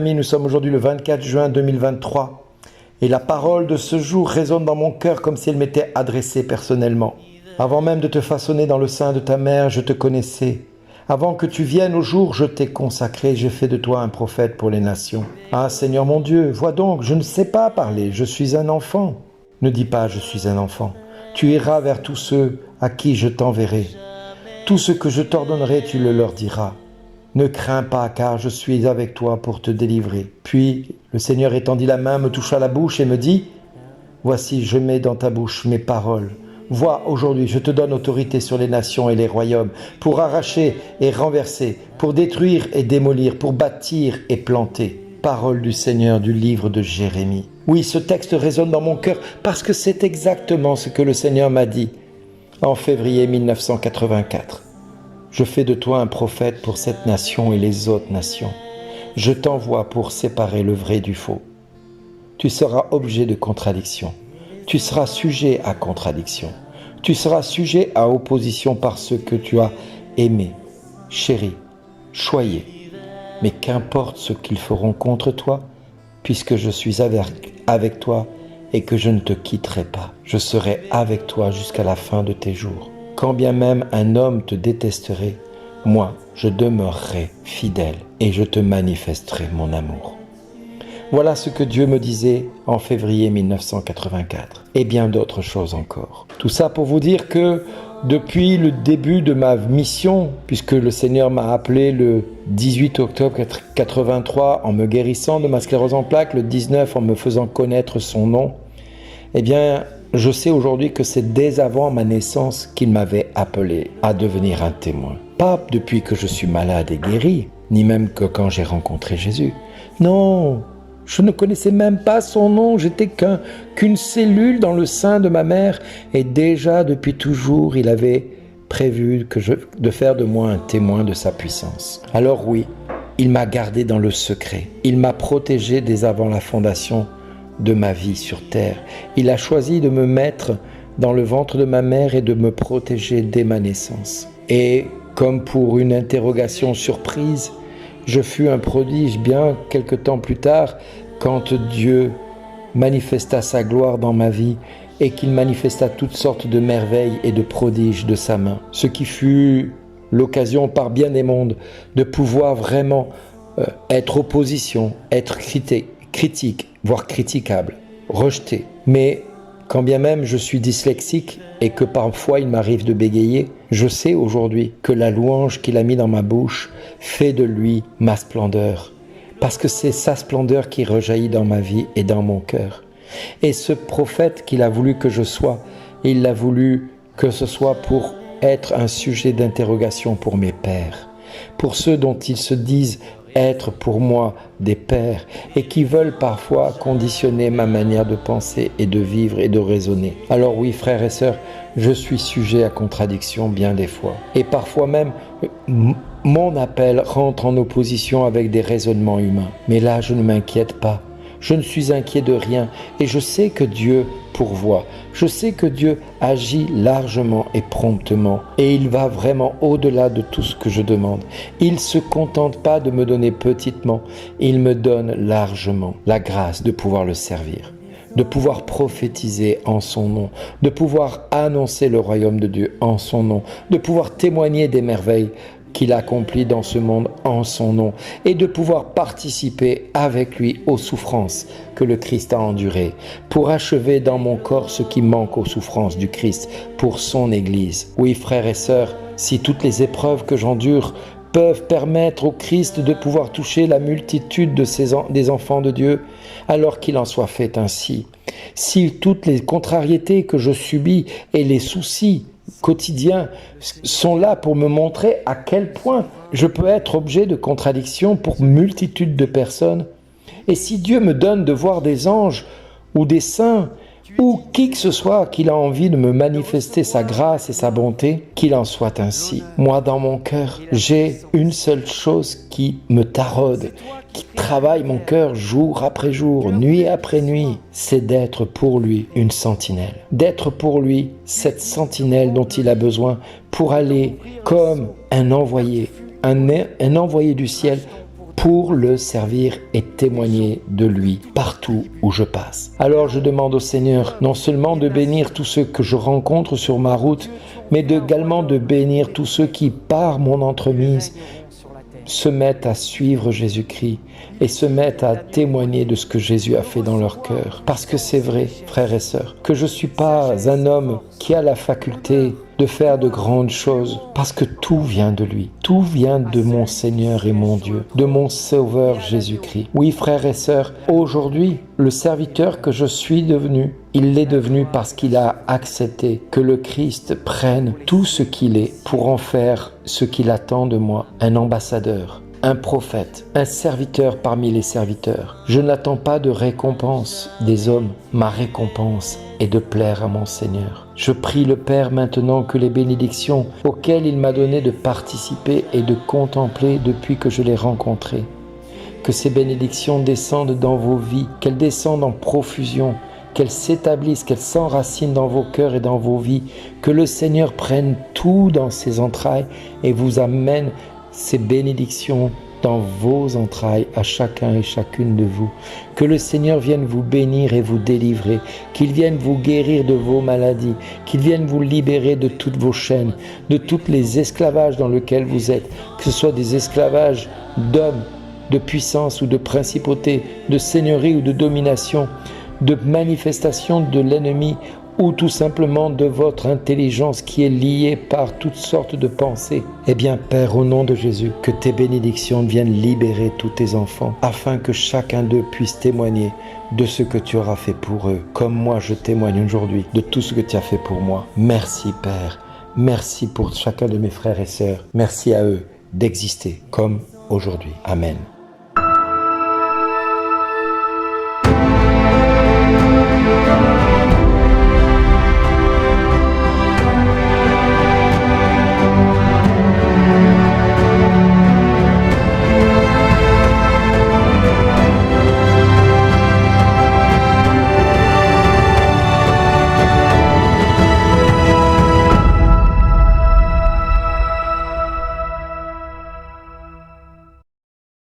amis, nous sommes aujourd'hui le 24 juin 2023 et la parole de ce jour résonne dans mon cœur comme si elle m'était adressée personnellement. Avant même de te façonner dans le sein de ta mère, je te connaissais. Avant que tu viennes au jour, je t'ai consacré, j'ai fait de toi un prophète pour les nations. Ah Seigneur mon Dieu, vois donc, je ne sais pas parler, je suis un enfant. Ne dis pas je suis un enfant. Tu iras vers tous ceux à qui je t'enverrai. Tout ce que je t'ordonnerai, tu le leur diras. Ne crains pas, car je suis avec toi pour te délivrer. Puis le Seigneur étendit la main, me toucha la bouche et me dit, « Voici, je mets dans ta bouche mes paroles. Vois, aujourd'hui, je te donne autorité sur les nations et les royaumes, pour arracher et renverser, pour détruire et démolir, pour bâtir et planter. » Parole du Seigneur du livre de Jérémie. Oui, ce texte résonne dans mon cœur parce que c'est exactement ce que le Seigneur m'a dit en février 1984. Je fais de toi un prophète pour cette nation et les autres nations. Je t'envoie pour séparer le vrai du faux. Tu seras objet de contradiction. Tu seras sujet à contradiction. Tu seras sujet à opposition par ceux que tu as aimés, chéris, choyés. Mais qu'importe ce qu'ils feront contre toi, puisque je suis avec toi et que je ne te quitterai pas. Je serai avec toi jusqu'à la fin de tes jours. Quand bien même un homme te détesterait, moi, je demeurerai fidèle et je te manifesterai mon amour. Voilà ce que Dieu me disait en février 1984 et bien d'autres choses encore. Tout ça pour vous dire que depuis le début de ma mission, puisque le Seigneur m'a appelé le 18 octobre 1983 en me guérissant de ma sclérose en plaques, le 19 en me faisant connaître son nom, eh bien, je sais aujourd'hui que c'est dès avant ma naissance qu'il m'avait appelé à devenir un témoin. Pas depuis que je suis malade et guéri, ni même que quand j'ai rencontré Jésus. Non, je ne connaissais même pas son nom, j'étais qu'une cellule dans le sein de ma mère et déjà depuis toujours il avait prévu de faire de moi un témoin de sa puissance. Alors oui, il m'a gardé dans le secret, il m'a protégé dès avant la fondation de ma vie sur terre. Il a choisi de me mettre dans le ventre de ma mère et de me protéger dès ma naissance. Et comme pour une interrogation surprise, je fus un prodige bien quelque temps plus tard quand Dieu manifesta sa gloire dans ma vie et qu'il manifesta toutes sortes de merveilles et de prodiges de sa main. Ce qui fut l'occasion par bien des mondes de pouvoir vraiment être opposition, être critique, voire critiquable, rejeté. Mais quand bien même je suis dyslexique et que parfois il m'arrive de bégayer, je sais aujourd'hui que la louange qu'il a mis dans ma bouche fait de lui ma splendeur. Parce que c'est sa splendeur qui rejaillit dans ma vie et dans mon cœur. Et ce prophète qu'il a voulu que je sois, il l'a voulu que ce soit pour être un sujet d'interrogation pour mes pères, pour ceux dont ils se disent être pour moi des pères et qui veulent parfois conditionner ma manière de penser et de vivre et de raisonner. Alors oui, frères et sœurs, je suis sujet à contradiction bien des fois. Et parfois même, mon appel rentre en opposition avec des raisonnements humains. Mais là, je ne m'inquiète pas. Je ne suis inquiet de rien et je sais que Dieu pourvoit. Je sais que Dieu agit largement et promptement et il va vraiment au-delà de tout ce que je demande. Il ne se contente pas de me donner petitement, il me donne largement la grâce de pouvoir le servir, de pouvoir prophétiser en son nom, de pouvoir annoncer le royaume de Dieu en son nom, de pouvoir témoigner des merveilles qu'il accomplit dans ce monde en son nom et de pouvoir participer avec lui aux souffrances que le Christ a endurées pour achever dans mon corps ce qui manque aux souffrances du Christ pour son Église. Oui, frères et sœurs, si toutes les épreuves que j'endure peuvent permettre au Christ de pouvoir toucher la multitude des enfants de Dieu, alors qu'il en soit fait ainsi. Si toutes les contrariétés que je subis et les soucis quotidiens sont là pour me montrer à quel point je peux être objet de contradiction pour multitude de personnes. Et si Dieu me donne de voir des anges ou des saints ou qui que ce soit qu'il a envie de me manifester sa grâce et sa bonté, qu'il en soit ainsi. Moi, dans mon cœur, j'ai une seule chose qui me taraude, qui travaille mon cœur jour après jour, nuit après nuit, c'est d'être pour lui une sentinelle. D'être pour lui cette sentinelle dont il a besoin pour aller comme un envoyé du ciel pour le servir et témoigner de lui partout où je passe. Alors je demande au Seigneur non seulement de bénir tous ceux que je rencontre sur ma route, mais également de bénir tous ceux qui, par mon entremise, se mettent à suivre Jésus-Christ et se mettent à témoigner de ce que Jésus a fait dans leur cœur. Parce que c'est vrai, frères et sœurs, que je ne suis pas un homme qui a la faculté de faire de grandes choses, parce que tout vient de lui. Tout vient de mon Seigneur et mon Dieu, de mon Sauveur Jésus-Christ. Oui, frères et sœurs, aujourd'hui, le serviteur que je suis devenu, il l'est devenu parce qu'il a accepté que le Christ prenne tout ce qu'il est pour en faire ce qu'il attend de moi, un ambassadeur, un prophète, un serviteur parmi les serviteurs. Je n'attends pas de récompense des hommes. Ma récompense est de plaire à mon Seigneur. Je prie le Père maintenant que les bénédictions auxquelles il m'a donné de participer et de contempler depuis que je l'ai rencontré, que ces bénédictions descendent dans vos vies, qu'elles descendent en profusion, qu'elles s'établissent, qu'elles s'enracinent dans vos cœurs et dans vos vies, que le Seigneur prenne tout dans ses entrailles et vous amène ces bénédictions dans vos entrailles à chacun et chacune de vous. Que le Seigneur vienne vous bénir et vous délivrer, qu'il vienne vous guérir de vos maladies, qu'il vienne vous libérer de toutes vos chaînes, de tous les esclavages dans lesquels vous êtes, que ce soit des esclavages d'hommes, de puissance ou de principauté, de seigneurie ou de domination, de manifestation de l'ennemi ou tout simplement de votre intelligence qui est liée par toutes sortes de pensées. Eh bien, Père, au nom de Jésus, que tes bénédictions viennent libérer tous tes enfants, afin que chacun d'eux puisse témoigner de ce que tu auras fait pour eux, comme moi je témoigne aujourd'hui de tout ce que tu as fait pour moi. Merci, Père. Merci pour chacun de mes frères et sœurs. Merci à eux d'exister comme aujourd'hui. Amen.